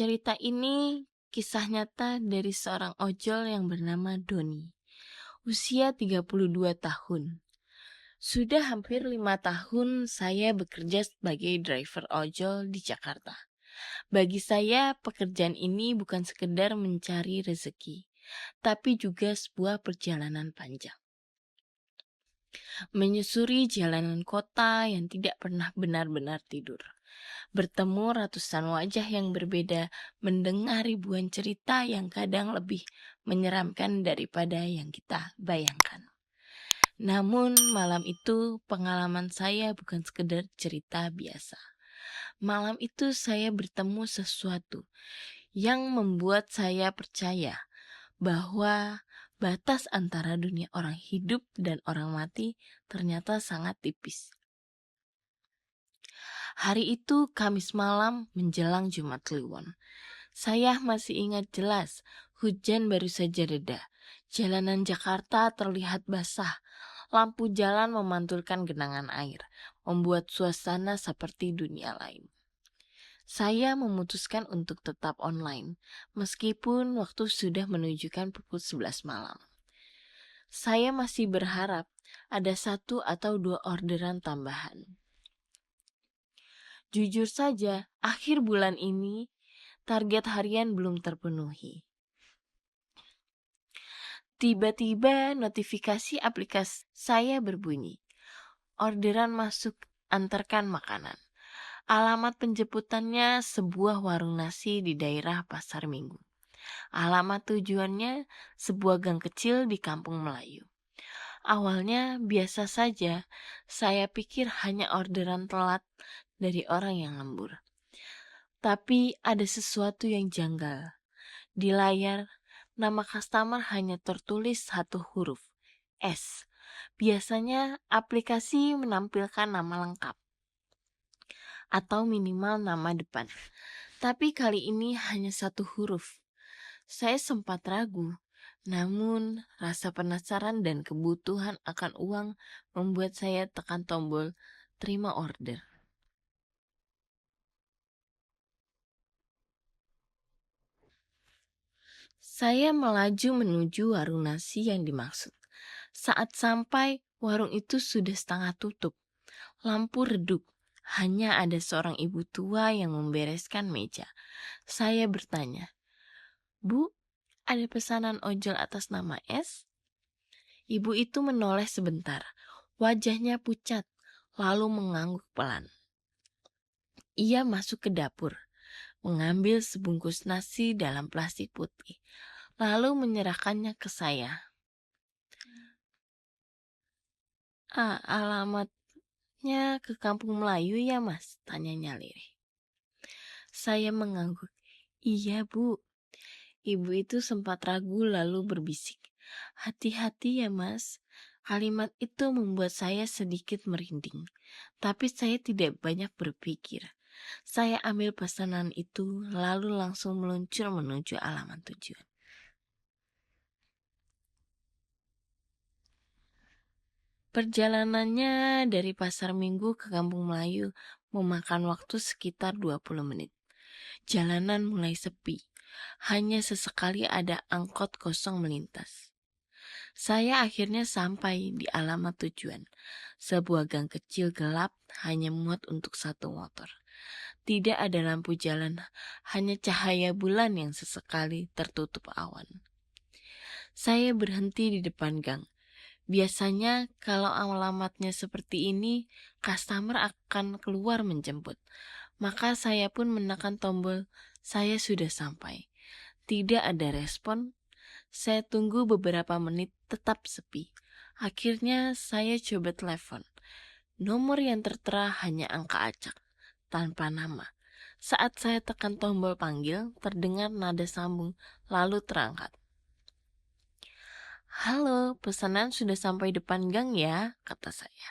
Cerita ini kisah nyata dari seorang ojol yang bernama Doni. Usia 32 tahun. Sudah hampir 5 tahun saya bekerja sebagai driver ojol di Jakarta. Bagi saya, pekerjaan ini bukan sekedar mencari rezeki, tapi juga sebuah perjalanan panjang. Menyusuri jalanan kota yang tidak pernah benar-benar tidur. Bertemu ratusan wajah yang berbeda, mendengar ribuan cerita yang kadang lebih menyeramkan daripada yang kita bayangkan. Namun malam itu pengalaman saya bukan sekedar cerita biasa. Malam itu saya bertemu sesuatu yang membuat saya percaya bahwa batas antara dunia orang hidup dan orang mati ternyata sangat tipis. Hari itu Kamis malam menjelang Jumat Kliwon. Saya masih ingat jelas, hujan baru saja reda. Jalanan Jakarta terlihat basah. Lampu jalan memantulkan genangan air, membuat suasana seperti dunia lain. Saya memutuskan untuk tetap online, meskipun waktu sudah menunjukkan pukul 11 malam. Saya masih berharap ada 1 atau 2 orderan tambahan. Jujur saja, akhir bulan ini target harian belum terpenuhi. Tiba-tiba notifikasi aplikasi saya berbunyi. Orderan masuk, antarkan makanan. Alamat penjemputannya sebuah warung nasi di daerah Pasar Minggu. Alamat tujuannya sebuah gang kecil di Kampung Melayu. Awalnya biasa saja, saya pikir hanya orderan telat dari orang yang lembur. Tapi ada sesuatu yang janggal. Di layar, nama customer hanya tertulis 1 huruf, S. Biasanya aplikasi menampilkan nama lengkap atau minimal nama depan. Tapi kali ini hanya 1 huruf. Saya sempat ragu, namun rasa penasaran dan kebutuhan akan uang membuat saya tekan tombol terima order. Saya melaju menuju warung nasi yang dimaksud. Saat sampai, warung itu sudah setengah tutup. Lampu redup. Hanya ada seorang ibu tua yang membereskan meja. Saya bertanya, "Bu, ada pesanan ojol atas nama S?" Ibu itu menoleh sebentar. Wajahnya pucat, lalu mengangguk pelan. Ia masuk ke dapur, mengambil sebungkus nasi dalam plastik putih, lalu menyerahkannya ke saya. Alamatnya ke Kampung Melayu ya mas? Tanyanya lirih. Saya mengangguk. Iya bu. Ibu itu sempat ragu lalu berbisik. Hati-hati ya mas. Kalimat itu membuat saya sedikit merinding. Tapi saya tidak banyak berpikir. Saya ambil pesanan itu lalu langsung meluncur menuju alamat tujuan. Perjalanannya dari Pasar Minggu ke Kampung Melayu memakan waktu sekitar 20 menit. Jalanan mulai sepi. Hanya sesekali ada angkot kosong melintas. Saya akhirnya sampai di alamat tujuan. Sebuah gang kecil gelap hanya muat untuk 1 motor. Tidak ada lampu jalan, hanya cahaya bulan yang sesekali tertutup awan. Saya berhenti di depan gang. Biasanya kalau alamatnya seperti ini, customer akan keluar menjemput. Maka saya pun menekan tombol, saya sudah sampai. Tidak ada respon. Saya tunggu beberapa menit tetap sepi. Akhirnya saya coba telepon. Nomor yang tertera hanya angka acak, tanpa nama. Saat saya tekan tombol panggil, terdengar nada sambung, lalu terangkat. Halo, pesanan sudah sampai depan gang ya, kata saya.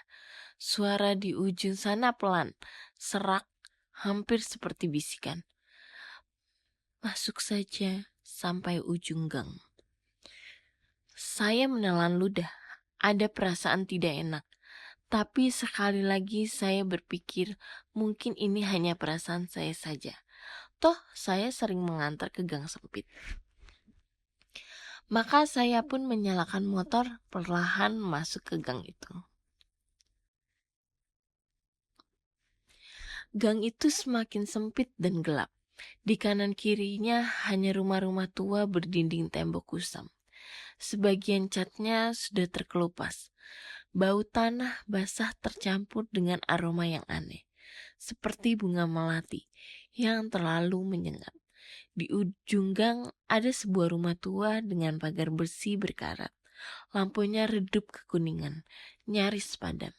Suara di ujung sana pelan, serak, hampir seperti bisikan. Masuk saja sampai ujung gang. Saya menelan ludah, ada perasaan tidak enak. Tapi sekali lagi saya berpikir mungkin ini hanya perasaan saya saja. Toh saya sering mengantar ke gang sempit. Maka saya pun menyalakan motor perlahan masuk ke gang itu. Gang itu semakin sempit dan gelap. Di kanan kirinya hanya rumah-rumah tua berdinding tembok kusam. Sebagian catnya sudah terkelupas. Bau tanah basah tercampur dengan aroma yang aneh, seperti bunga melati yang terlalu menyengat. Di ujung gang ada sebuah rumah tua dengan pagar besi berkarat. Lampunya redup kekuningan, nyaris padam.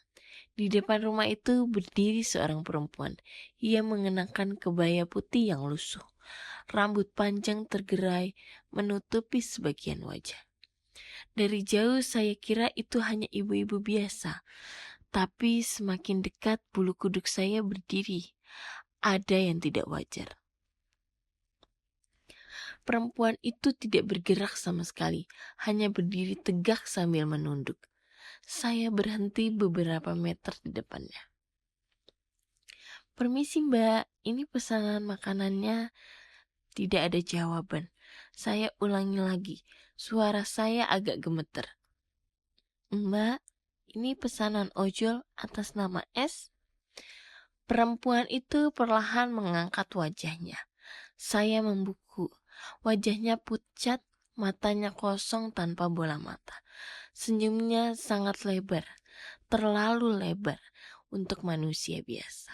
Di depan rumah itu berdiri seorang perempuan. Ia mengenakan kebaya putih yang lusuh. Rambut panjang tergerai menutupi sebagian wajah. Dari jauh saya kira itu hanya ibu-ibu biasa. Tapi semakin dekat bulu kuduk saya berdiri. Ada yang tidak wajar. Perempuan itu tidak bergerak sama sekali, hanya berdiri tegak sambil menunduk. Saya berhenti beberapa meter di depannya. "Permisi mbak, ini pesanan makanannya." Tidak ada jawaban. Saya ulangi lagi, suara saya agak gemeter. "Mbak, ini pesanan ojol atas nama S." Perempuan itu perlahan mengangkat wajahnya. Saya membuku. Wajahnya pucat, matanya kosong tanpa bola mata. Senyumnya sangat lebar, terlalu lebar untuk manusia biasa.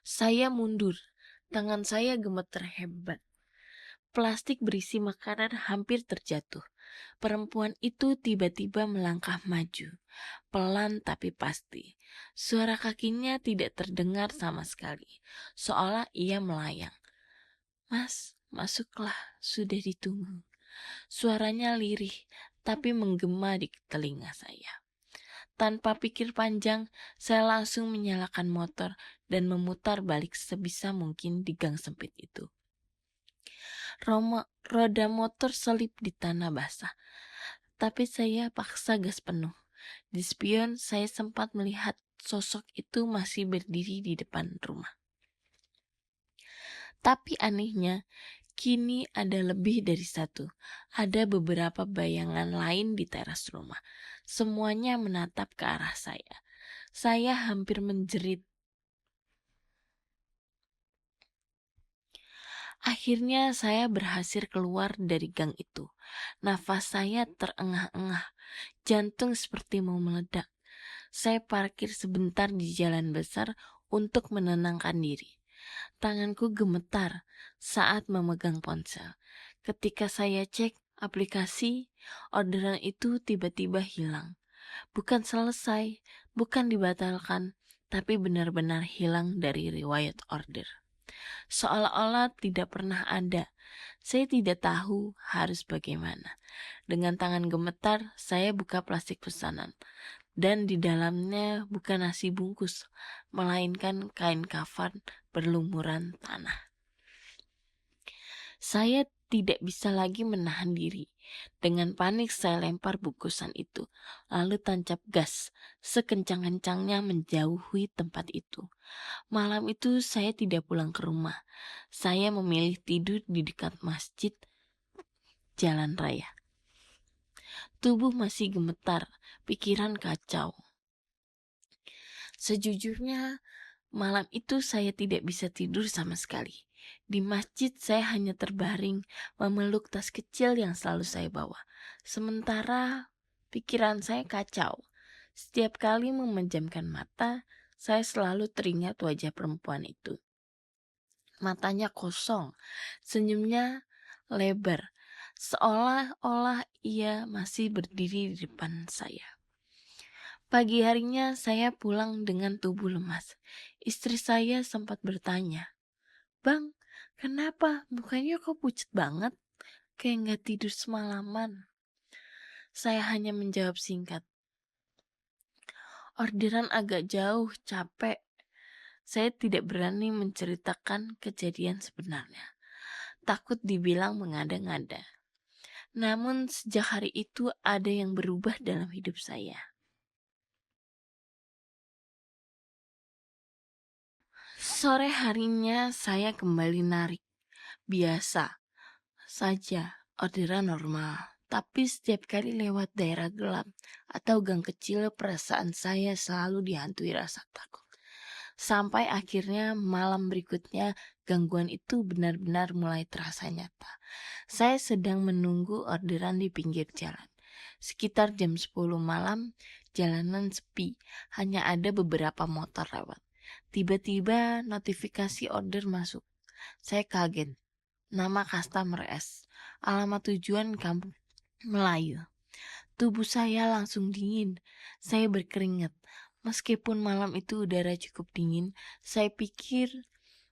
Saya mundur, tangan saya gemeter hebat. Plastik berisi makanan hampir terjatuh. Perempuan itu tiba-tiba melangkah maju, pelan tapi pasti. Suara kakinya tidak terdengar sama sekali, seolah ia melayang. "Mas, masuklah, sudah ditunggu." Suaranya lirih, tapi menggema di telinga saya. Tanpa pikir panjang, saya langsung menyalakan motor dan memutar balik sebisa mungkin di gang sempit itu. Roda motor selip di tanah basah, tapi saya paksa gas penuh. Di spion, saya sempat melihat sosok itu masih berdiri di depan rumah. Tapi anehnya, kini ada lebih dari satu. Ada beberapa bayangan lain di teras rumah. Semuanya menatap ke arah saya. Saya hampir menjerit. Akhirnya saya berhasil keluar dari gang itu. Nafas saya terengah-engah, jantung seperti mau meledak. Saya parkir sebentar di jalan besar untuk menenangkan diri. Tanganku gemetar saat memegang ponsel. Ketika saya cek aplikasi, orderan itu tiba-tiba hilang. Bukan selesai, bukan dibatalkan, tapi benar-benar hilang dari riwayat order. Seolah-olah tidak pernah ada. Saya tidak tahu harus bagaimana. Dengan tangan gemetar, saya buka plastik pesanan. Dan di dalamnya bukan nasi bungkus, melainkan kain kafan berlumuran tanah. Saya tidak bisa lagi menahan diri. Dengan panik saya lempar bungkusan itu, lalu tancap gas sekencang-kencangnya menjauhi tempat itu. Malam itu saya tidak pulang ke rumah. Saya memilih tidur di dekat masjid jalan raya. Tubuh masih gemetar, pikiran kacau. Sejujurnya, malam itu saya tidak bisa tidur sama sekali. Di masjid saya hanya terbaring memeluk tas kecil yang selalu saya bawa. Sementara pikiran saya kacau. Setiap kali memejamkan mata, saya selalu teringat wajah perempuan itu. Matanya kosong, senyumnya lebar, seolah-olah ia masih berdiri di depan saya. Pagi harinya saya pulang dengan tubuh lemas. Istri saya sempat bertanya, "Bang, kenapa mukanya kok pucat banget? Kayak nggak tidur semalaman." Saya hanya menjawab singkat, "Orderan agak jauh, capek." Saya tidak berani menceritakan kejadian sebenarnya. Takut dibilang mengada-ngada. Namun sejak hari itu ada yang berubah dalam hidup saya. Sore harinya saya kembali narik. Biasa saja, orderan normal. Tapi setiap kali lewat daerah gelap atau gang kecil, perasaan saya selalu dihantui rasa takut. Sampai akhirnya malam berikutnya, gangguan itu benar-benar mulai terasa nyata. Saya sedang menunggu orderan di pinggir jalan. Sekitar jam 10 malam, jalanan sepi, hanya ada beberapa motor lewat. Tiba-tiba notifikasi order masuk. Saya kaget. Nama customer S. Alamat tujuan Kampung Melayu. Tubuh saya langsung dingin. Saya berkeringat. Meskipun malam itu udara cukup dingin, saya pikir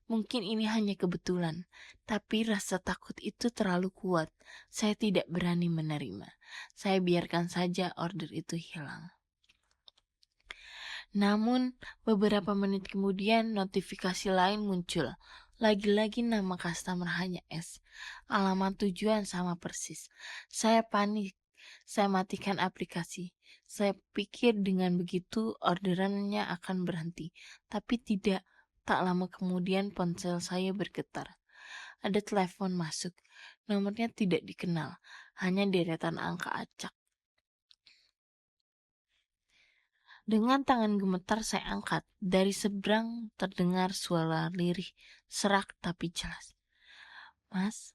mungkin ini hanya kebetulan. Tapi rasa takut itu terlalu kuat. Saya tidak berani menerima. Saya biarkan saja order itu hilang. Namun, beberapa menit kemudian notifikasi lain muncul. Lagi-lagi nama customer hanya S. Alamat tujuan sama persis. Saya panik. Saya matikan aplikasi. Saya pikir dengan begitu orderannya akan berhenti. Tapi tidak. Tak lama kemudian ponsel saya bergetar. Ada telepon masuk. Nomornya tidak dikenal. Hanya deretan angka acak. Dengan tangan gemetar saya angkat. Dari seberang terdengar suara lirih, serak tapi jelas. Mas,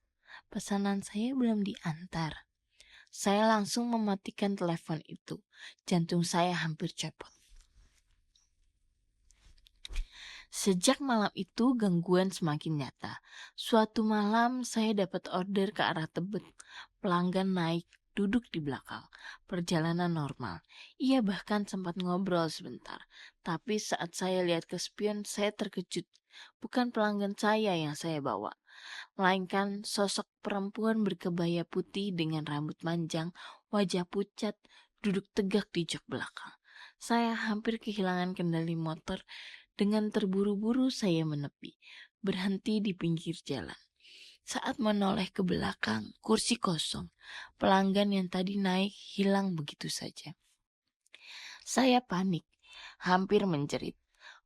pesanan saya belum diantar. Saya langsung mematikan telepon itu. Jantung saya hampir copot. Sejak malam itu gangguan semakin nyata. Suatu malam saya dapat order ke arah Tebet. Pelanggan naik, duduk di belakang. Perjalanan normal. Ia bahkan sempat ngobrol sebentar. Tapi saat saya lihat ke spion, saya terkejut. Bukan pelanggan saya yang saya bawa, melainkan sosok perempuan berkebaya putih dengan rambut panjang, wajah pucat, duduk tegak di jok belakang. Saya hampir kehilangan kendali motor. Dengan terburu-buru saya menepi, berhenti di pinggir jalan. Saat menoleh ke belakang, kursi kosong. Pelanggan yang tadi naik hilang begitu saja. Saya panik, hampir menjerit.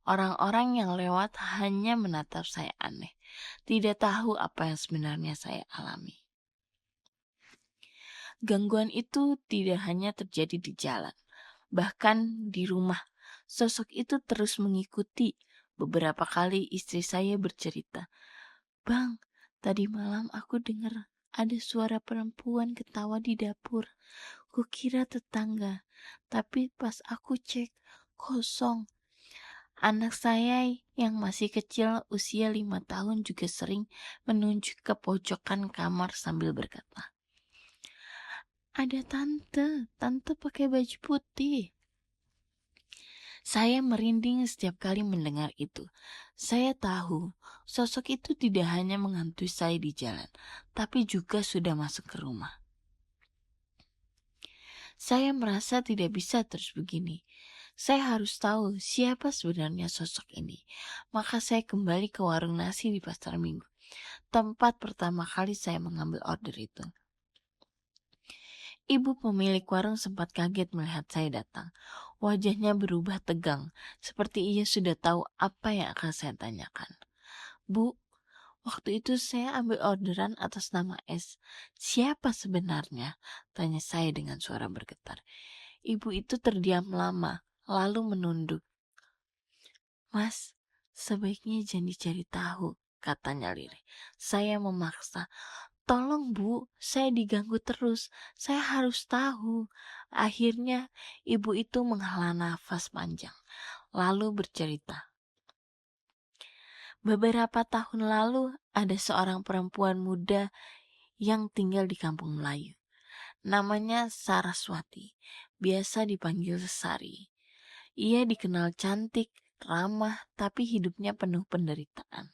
Orang-orang yang lewat hanya menatap saya aneh, tidak tahu apa yang sebenarnya saya alami. Gangguan itu tidak hanya terjadi di jalan, bahkan di rumah. Sosok itu terus mengikuti. Beberapa kali istri saya bercerita, "Bang, tadi malam aku dengar ada suara perempuan ketawa di dapur. Kukira tetangga, tapi pas aku cek, kosong." Anak saya yang masih kecil usia 5 tahun juga sering menunjuk ke pojokan kamar sambil berkata, "Ada tante pakai baju putih." Saya merinding setiap kali mendengar itu. Saya tahu sosok itu tidak hanya menghantui saya di jalan, tapi juga sudah masuk ke rumah. Saya merasa tidak bisa terus begini. Saya harus tahu siapa sebenarnya sosok ini. Maka saya kembali ke warung nasi di Pasar Minggu, tempat pertama kali saya mengambil order itu. Ibu pemilik warung sempat kaget melihat saya datang. Wajahnya berubah tegang, seperti ia sudah tahu apa yang akan saya tanyakan. "Bu, waktu itu saya ambil orderan atas nama S. Siapa sebenarnya?" tanya saya dengan suara bergetar. Ibu itu terdiam lama, lalu menunduk. "Mas, sebaiknya jangan dicari tahu," katanya lirih. Saya memaksa, "Tolong Bu, saya diganggu terus. Saya harus tahu." Akhirnya ibu itu menghela nafas panjang, lalu bercerita. Beberapa tahun lalu ada seorang perempuan muda yang tinggal di kampung Melayu. Namanya Saraswati, biasa dipanggil Sari. Ia dikenal cantik, ramah, tapi hidupnya penuh penderitaan.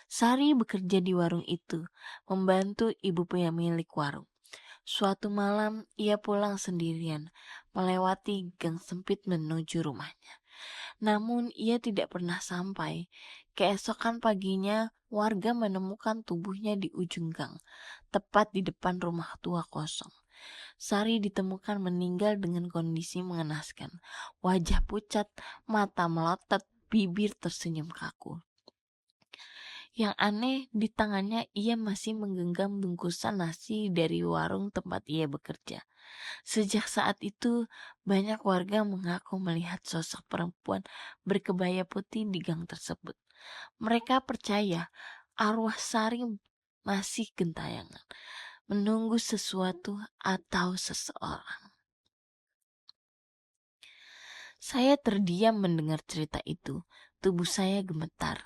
Sari bekerja di warung itu, membantu ibu pemilik warung. Suatu malam, ia pulang sendirian, melewati gang sempit menuju rumahnya. Namun, ia tidak pernah sampai. Keesokan paginya, warga menemukan tubuhnya di ujung gang, tepat di depan rumah tua kosong. Sari ditemukan meninggal dengan kondisi mengenaskan. Wajah pucat, mata melotot, bibir tersenyum kaku. Yang aneh, di tangannya ia masih menggenggam bungkusan nasi dari warung tempat ia bekerja. Sejak saat itu, banyak warga mengaku melihat sosok perempuan berkebaya putih di gang tersebut. Mereka percaya arwah Sari masih gentayangan, menunggu sesuatu atau seseorang. Saya terdiam mendengar cerita itu. Tubuh saya gemetar.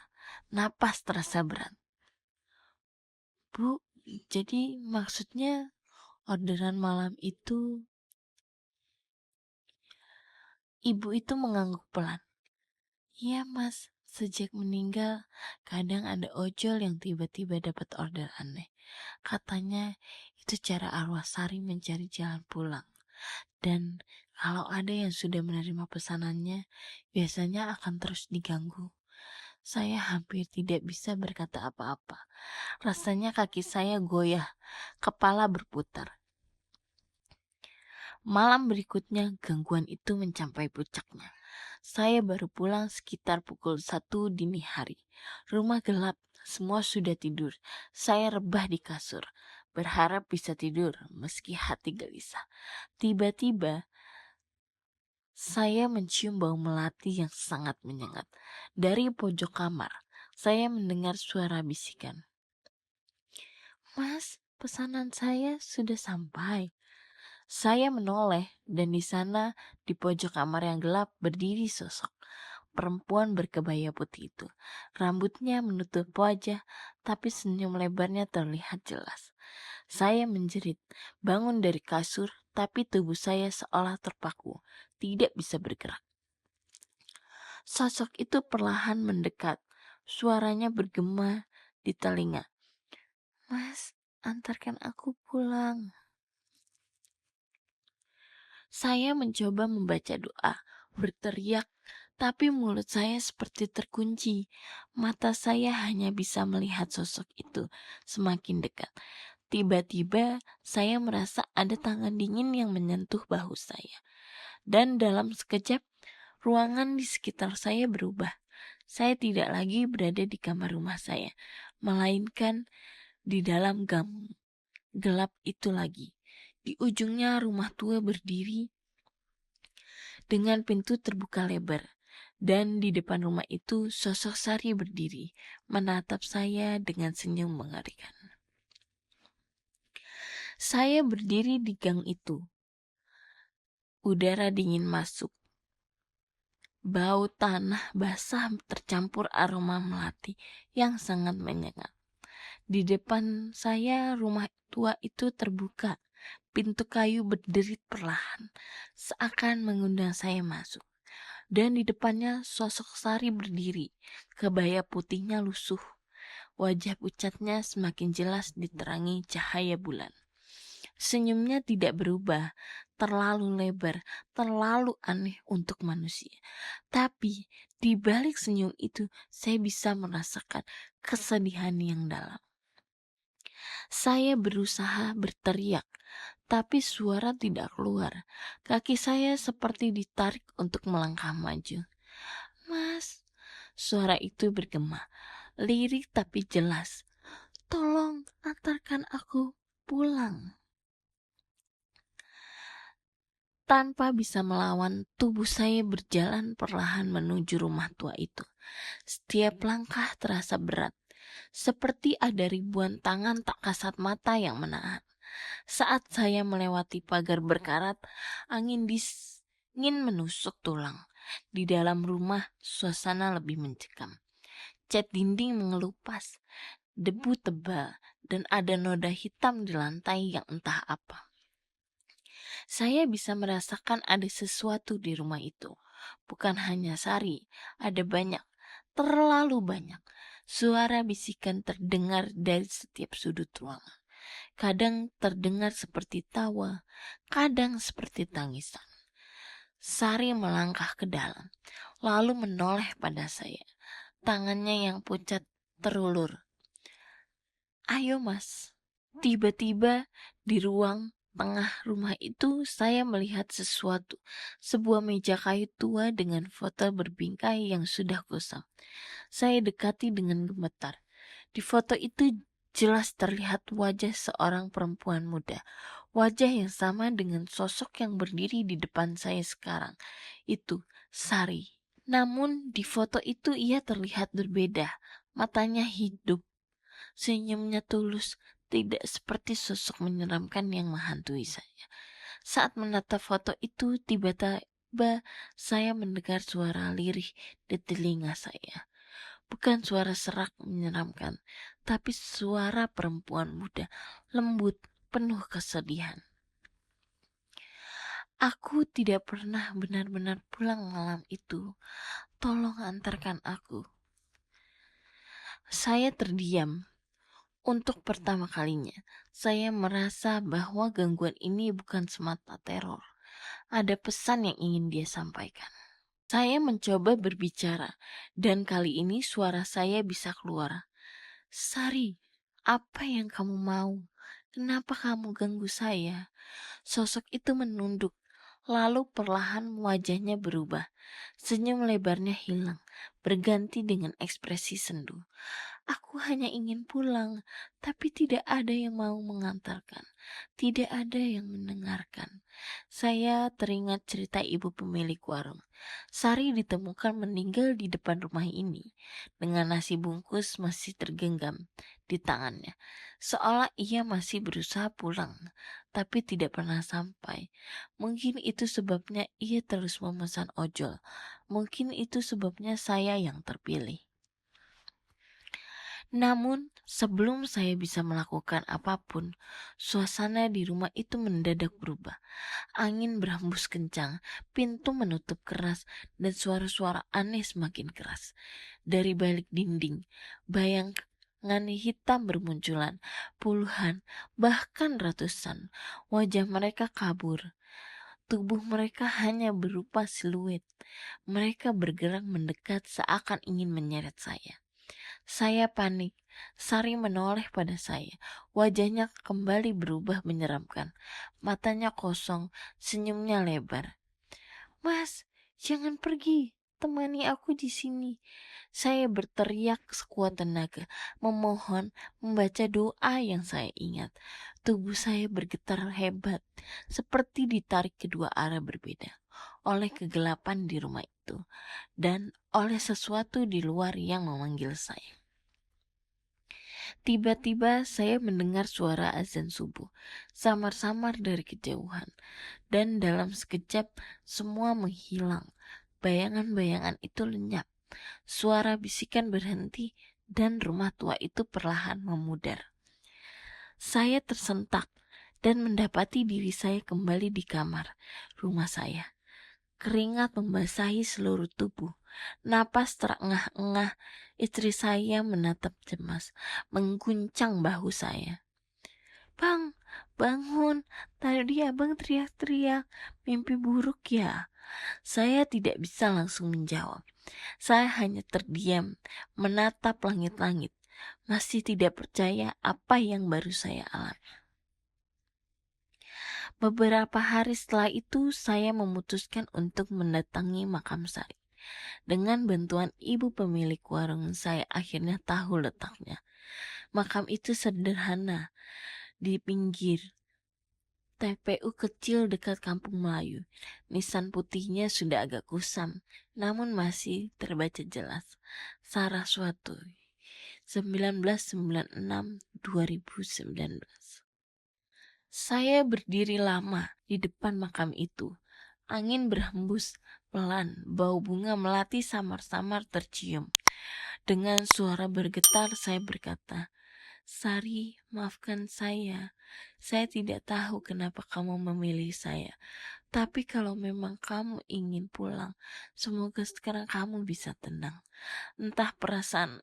Napas terasa berat. Bu, jadi maksudnya orderan malam itu... Ibu itu mengangguk pelan. Iya mas, sejak meninggal kadang ada ojol yang tiba-tiba dapat order aneh. Katanya itu cara arwah Sari mencari jalan pulang. Dan kalau ada yang sudah menerima pesanannya, biasanya akan terus diganggu. Saya hampir tidak bisa berkata apa-apa. Rasanya kaki saya goyah, kepala berputar. Malam berikutnya gangguan itu mencapai puncaknya. Saya baru pulang sekitar pukul 1 dini hari. Rumah gelap, semua sudah tidur. Saya rebah di kasur, berharap bisa tidur meski hati gelisah. Tiba-tiba saya mencium bau melati yang sangat menyengat. Dari pojok kamar, saya mendengar suara bisikan. Mas, pesanan saya sudah sampai. Saya menoleh dan di sana di pojok kamar yang gelap berdiri sosok perempuan berkebaya putih itu. Rambutnya menutup wajah tapi senyum lebarnya terlihat jelas. Saya menjerit, bangun dari kasur tapi tubuh saya seolah terpaku, tidak bisa bergerak. Sosok itu perlahan mendekat, suaranya bergema di telinga. Mas, antarkan aku pulang. Saya mencoba membaca doa, berteriak, tapi mulut saya seperti terkunci. Mata saya hanya bisa melihat sosok itu semakin dekat. Tiba-tiba saya merasa ada tangan dingin yang menyentuh bahu saya. Dan dalam sekejap, ruangan di sekitar saya berubah. Saya tidak lagi berada di kamar rumah saya, melainkan di dalam gang gelap itu lagi. Di ujungnya rumah tua berdiri dengan pintu terbuka lebar. Dan di depan rumah itu sosok Sari berdiri, menatap saya dengan senyum mengerikan. Saya berdiri di gang itu. Udara dingin masuk. Bau tanah basah tercampur aroma melati yang sangat menyengat. Di depan saya rumah tua itu terbuka. Pintu kayu berderit perlahan, seakan mengundang saya masuk. Dan di depannya sosok Sari berdiri, kebaya putihnya lusuh. Wajah pucatnya semakin jelas diterangi cahaya bulan. Senyumnya tidak berubah, terlalu lebar, terlalu aneh untuk manusia. Tapi di balik senyum itu saya bisa merasakan kesedihan yang dalam. Saya berusaha berteriak, tapi suara tidak keluar. Kaki saya seperti ditarik untuk melangkah maju. Mas, suara itu bergema, lirik tapi jelas. Tolong antarkan aku pulang. Tanpa bisa melawan, tubuh saya berjalan perlahan menuju rumah tua itu. Setiap langkah terasa berat, seperti ada ribuan tangan tak kasat mata yang menahan. Saat saya melewati pagar berkarat, angin dingin menusuk tulang. Di dalam rumah, suasana lebih mencekam. Cat dinding mengelupas, debu tebal, dan ada noda hitam di lantai yang entah apa. Saya bisa merasakan ada sesuatu di rumah itu. Bukan hanya Sari, ada banyak, terlalu banyak. Suara bisikan terdengar dari setiap sudut ruangan. Kadang terdengar seperti tawa, kadang seperti tangisan. Sari melangkah ke dalam, lalu menoleh pada saya. Tangannya yang pucat terulur. Ayo mas. Tiba-tiba di ruang tengah rumah itu saya melihat sesuatu. Sebuah meja kayu tua dengan foto berbingkai yang sudah kusam. Saya dekati dengan gemetar. Di foto itu jelas terlihat wajah seorang perempuan muda. Wajah yang sama dengan sosok yang berdiri di depan saya sekarang. Itu Sari. Namun di foto itu ia terlihat berbeda. Matanya hidup, senyumnya tulus, tidak seperti sosok menyeramkan yang menghantui saya. Saat menatap foto itu, tiba-tiba saya mendengar suara lirih di telinga saya. Bukan suara serak menyeramkan, tapi suara perempuan muda, lembut, penuh kesedihan. Aku tidak pernah benar-benar pulang malam itu. Tolong antarkan aku. Saya terdiam. Untuk pertama kalinya, saya merasa bahwa gangguan ini bukan semata teror. Ada pesan yang ingin dia sampaikan. Saya mencoba berbicara, dan kali ini suara saya bisa keluar. Sari, apa yang kamu mau? Kenapa kamu ganggu saya? Sosok itu menunduk, lalu perlahan wajahnya berubah. Senyum lebarnya hilang, berganti dengan ekspresi sendu. Aku hanya ingin pulang, tapi tidak ada yang mau mengantarkan. Tidak ada yang mendengarkan. Saya teringat cerita ibu pemilik warung. Sari ditemukan meninggal di depan rumah ini, dengan nasi bungkus masih tergenggam di tangannya. Seolah ia masih berusaha pulang, tapi tidak pernah sampai. Mungkin itu sebabnya ia terus memesan ojol. Mungkin itu sebabnya saya yang terpilih. Namun, sebelum saya bisa melakukan apapun, suasana di rumah itu mendadak berubah. Angin berhembus kencang, pintu menutup keras, dan suara-suara aneh semakin keras. Dari balik dinding, bayangan hitam bermunculan, puluhan, bahkan ratusan. Wajah mereka kabur. Tubuh mereka hanya berupa siluet. Mereka bergerak mendekat seakan ingin menyeret saya. Saya panik. Sari menoleh pada saya. Wajahnya kembali berubah menyeramkan. Matanya kosong, senyumnya lebar. Mas, jangan pergi. Temani aku di sini. Saya berteriak sekuat tenaga, memohon, membaca doa yang saya ingat. Tubuh saya bergetar hebat, seperti ditarik kedua arah berbeda oleh kegelapan di rumah itu dan oleh sesuatu di luar yang memanggil saya. Tiba-tiba saya mendengar suara azan subuh, samar-samar dari kejauhan, dan dalam sekejap semua menghilang. Bayangan-bayangan itu lenyap, suara bisikan berhenti, dan rumah tua itu perlahan memudar. Saya tersentak dan mendapati diri saya kembali di kamar rumah saya. Keringat membasahi seluruh tubuh. Napas terengah-engah. Istri saya menatap cemas, mengguncang bahu saya. Bang, bangun. Tadi abang teriak-teriak. Mimpi buruk ya? Saya tidak bisa langsung menjawab. Saya hanya terdiam, menatap langit-langit. Masih tidak percaya apa yang baru saya alami. Beberapa hari setelah itu, saya memutuskan untuk mendatangi makam Sari. Dengan bantuan ibu pemilik warung, saya akhirnya tahu letaknya. Makam itu sederhana, di pinggir TPU kecil dekat Kampung Melayu. Nisan putihnya sudah agak kusam, namun masih terbaca jelas. Saraswati, 1996-2019. Saya berdiri lama di depan makam itu. Angin berhembus pelan, bau bunga melati samar-samar tercium. Dengan suara bergetar saya berkata, Sari, maafkan saya. Saya tidak tahu kenapa kamu memilih saya. Tapi kalau memang kamu ingin pulang, semoga sekarang kamu bisa tenang. Entah perasaan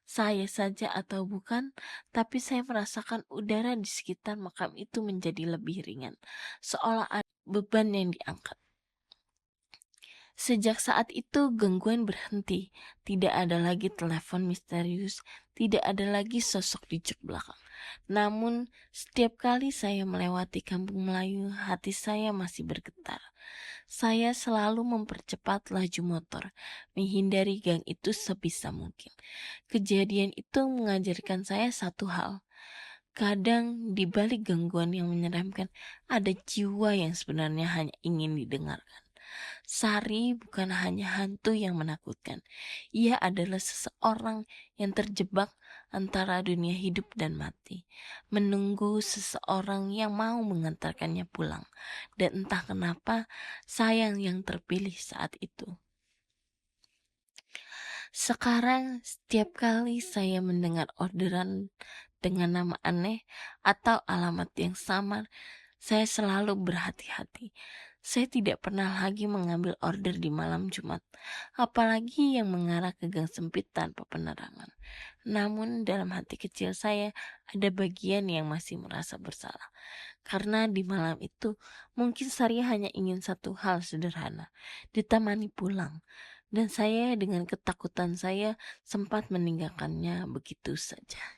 saya saja atau bukan, tapi saya merasakan udara di sekitar makam itu menjadi lebih ringan, seolah ada beban yang diangkat. Sejak saat itu gangguan berhenti, tidak ada lagi telepon misterius, tidak ada lagi sosok di jok belakang. Namun, setiap kali saya melewati kampung Melayu, hati saya masih bergetar. Saya selalu mempercepat laju motor, menghindari gang itu sebisa mungkin. Kejadian itu mengajarkan saya satu hal. Kadang di balik gangguan yang menyeramkan, ada jiwa yang sebenarnya hanya ingin didengarkan. Sari bukan hanya hantu yang menakutkan. Ia adalah seseorang yang terjebak antara dunia hidup dan mati, menunggu seseorang yang mau mengantarkannya pulang. Dan entah kenapa, sayang yang terpilih saat itu. Sekarang, setiap kali saya mendengar orderan dengan nama aneh atau alamat yang samar, saya selalu berhati-hati. Saya tidak pernah lagi mengambil order di malam Jumat, apalagi yang mengarah ke gang sempit tanpa penerangan. Namun dalam hati kecil saya ada bagian yang masih merasa bersalah. Karena di malam itu mungkin Sari hanya ingin satu hal sederhana, ditemani pulang. Dan saya dengan ketakutan saya sempat meninggalkannya begitu saja.